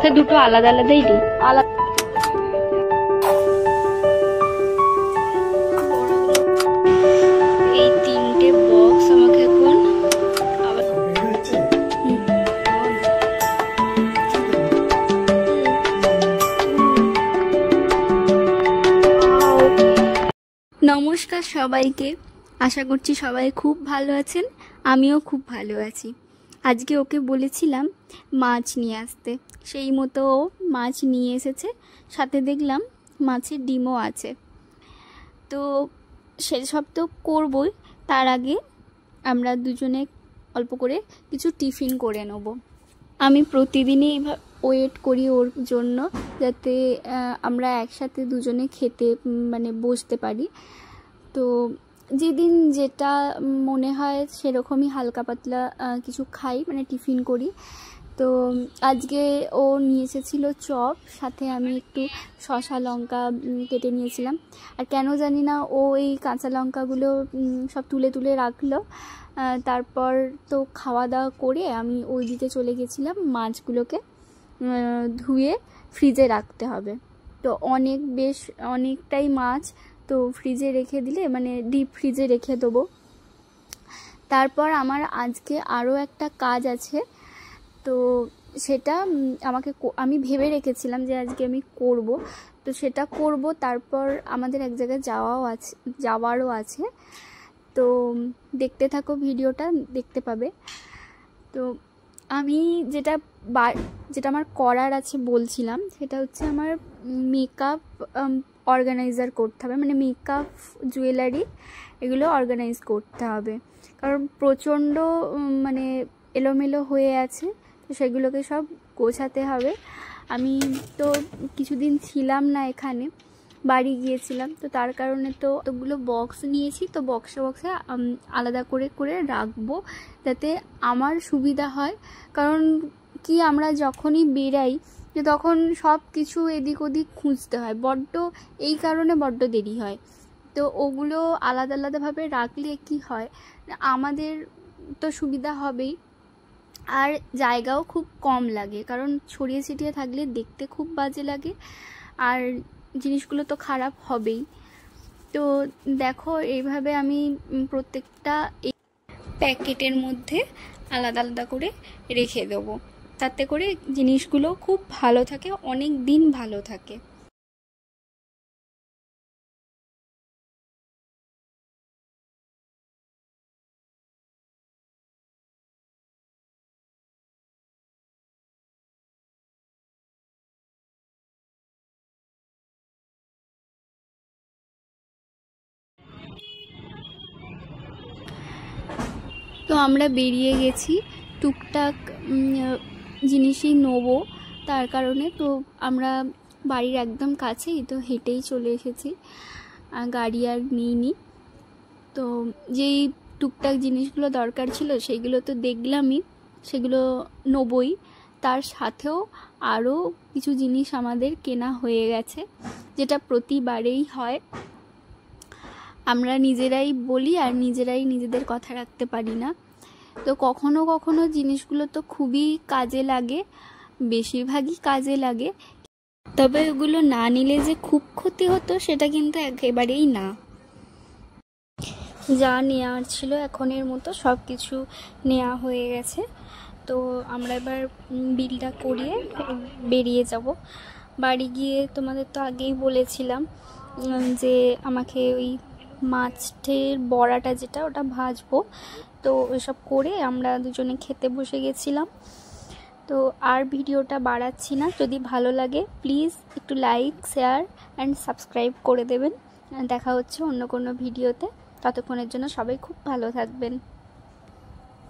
সে দুটো আলাদা আলাদাই দিই। এই তিনটে বক্স আমাকে এখন নমস্কার সবাইকে, আশা করছি সবাই খুব ভালো আছেন। আমিও খুব ভালো আছি। আজকে ওকে বলেছিলাম মাছ নিয়ে আসতে, সেই মতো ও মাছ নিয়ে এসেছে। সাথে দেখলাম মাছের ডিমও আছে। তো সেসব তো করবই, তার আগে আমরা দুজনে অল্প করে কিছু টিফিন করে নেব। আমি প্রতিদিনই ওয়েট করি ওর জন্য, যাতে আমরা একসাথে দুজনে খেতে বসতে পারি। তো যেদিন যেটা মনে হয় সেরকমই হালকা পাতলা কিছু খাই, টিফিন করি। তো আজকে ও নিয়ে এসেছিলো চপ, সাথে আমি একটু শসা লঙ্কা কেটে নিয়েছিলাম। আর কেন জানি না ও এই কাঁচা লঙ্কাগুলো সব তুলে তুলে রাখলো। তারপর তো খাওয়া দাওয়া করে আমি ওই দিকে চলে গেছিলাম মাছগুলোকে ধুয়ে ফ্রিজে রাখতে হবে। তো অনেকটাই মাছ, তো ফ্রিজে রেখে দিলে ডিপ ফ্রিজে রেখে দেবো। তারপর আমার আজকে আরও একটা কাজ আছে, তো সেটা আমি ভেবে রেখেছিলাম যে আজকে আমি করব, তো সেটা করব। তারপর আমাদের এক জায়গায় যাওয়ারও আছে। তো দেখতে থাকো, ভিডিওটা দেখতে পাবে। তো আমি যেটা আমার করার আছে বলছিলাম, সেটা হচ্ছে আমার মেকআপ অর্গানাইজার করতে হবে, মেকআপ জুয়েলারি এগুলো অর্গানাইজ করতে হবে। কারণ প্রচণ্ড এলোমেলো হয়ে আছে, তো সেগুলোকে সব গোছাতে হবে। আমি তো কিছুদিন ছিলাম না এখানে, বাড়ি গিয়েছিলাম, তো তার কারণে তো ওগুলো বক্স নিয়েছি। তো বক্সে আলাদা করে করে রাখবো, যাতে আমার সুবিধা হয়। কারণ কি, আমরা যখনই বেরাই যে তখন সব কিছু এদিক ওদিক খুঁজতে হয়, এই কারণে বড্ড দেরি হয়। তো ওগুলো আলাদা আলাদাভাবে রাখলে কি হয়, আমাদের তো সুবিধা হবেই, আর জায়গাও খুব কম লাগে। কারণ ছড়িয়ে ছিটিয়ে থাকলে দেখতে খুব বাজে লাগে, আর জিনিসগুলো তো খারাপ হবেই। তো দেখো, এইভাবে আমি প্রত্যেকটা প্যাকেটের মধ্যে আলাদা আলাদা করে রেখে দেবো, তাতে করে জিনিসগুলো খুব ভালো থাকে, অনেক দিন ভালো থাকে। তো আমরা বেরিয়ে গেছি, টুকটাক জিনিসই নেবো, তার কারণে তো আমরা বাড়ির একদম কাছেই, তো হেঁটেই চলে এসেছি, গাড়ি আর নিইনি। তো যেই টুকটাক জিনিসগুলো দরকার ছিল সেইগুলো তো দেখলামই, সেগুলো নেবই। তার সাথেও আরও কিছু জিনিস আমাদের কেনা হয়ে গেছে, যেটা প্রতিবারেই হয়। আমরা নিজেরাই বলি আর নিজেরাই নিজেদের কথা রাখতে পারি না। তো কখনো কখনো জিনিসগুলো তো খুবই কাজে লাগে, বেশিরভাগই কাজে লাগে। তবে ওগুলো না নিলে যে খুব ক্ষতি হতো সেটা কিন্তু একেবারেই না। যা নেওয়ার ছিল এখনের মতো সব কিছু নেওয়া হয়ে গেছে। তো আমরা এবার বিলটা করিয়ে বেরিয়ে যাব। বাড়ি গিয়ে তোমাদের তো আগেই বলেছিলাম যে আমাকে ওই মাছের বড়াটা যেটা, ওটা ভাজবো। তো এসব করে আমরা দুজনে খেতে বসে গেছিলাম। তো আর ভিডিওটা বাড়াচ্ছি না, যদি ভালো লাগে প্লিজ একটু লাইক, শেয়ার অ্যান্ড সাবস্ক্রাইব করে দেবেন। দেখা হচ্ছে অন্য কোনো ভিডিওতে। ততক্ষণের জন্য সবাই খুব ভালো থাকবেন।